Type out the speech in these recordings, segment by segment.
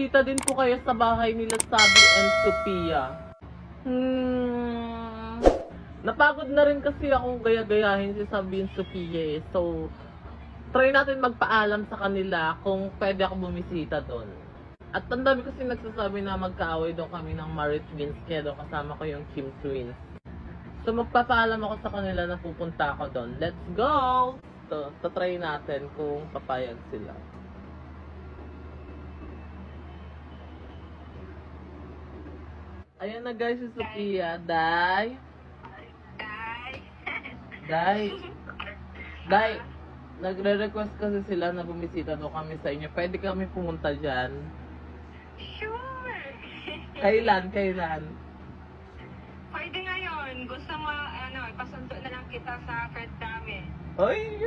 bumisita din po kayo sa bahay nila Sabi and Sophia. Napagod na rin kasi ako gaya-gayahin si Sabi and Sophia eh. So, try natin magpaalam sa kanila kung pwede ako bumisita doon. At ang dami kasi nagsasabi na magkaaway doon kami ng Marie Twins, kaya doon kasama ko yung Kim Twins. So magpapaalam ako sa kanila na pupunta ako doon. Let's go! So, try natin kung papayag sila. Ayan na guys si Sophia. Day! Nagre-request kasi sila na bumisita doon kami sa inyo. Pwede kami pumunta dyan? Sure! Kailan? Pwede ngayon. Gusto mo, ipasundo na lang kita sa friend namin. Ay!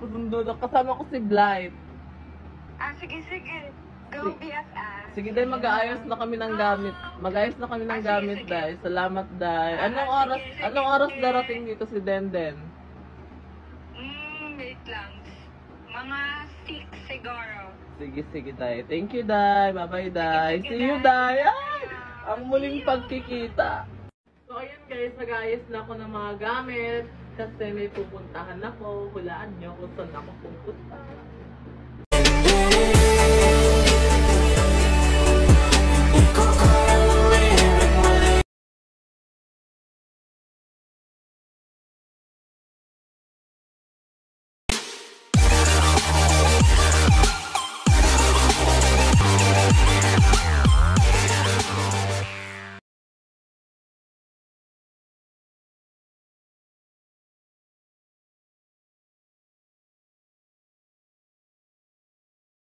Pusundo na. Kasama ko si Blight. Sige. Go BFF. Sige dahil mag-aayos na kami ng gamit. Mag-aayos na kami ng gamit, sige. Day. Salamat, Day. Sige. Anong oras darating dito si Denden? Wait lang. Mga 6 siguro. Sige, Day. Thank you, Day. Bye-bye, Day. Thank you, See you, Day. Day. Ay! Ang muling pagkikita. So, ayun guys. Nag-aayos na ako ng mga gamit. Kasi may pupuntahan ako. Hulaan nyo kung saan ako pupunta.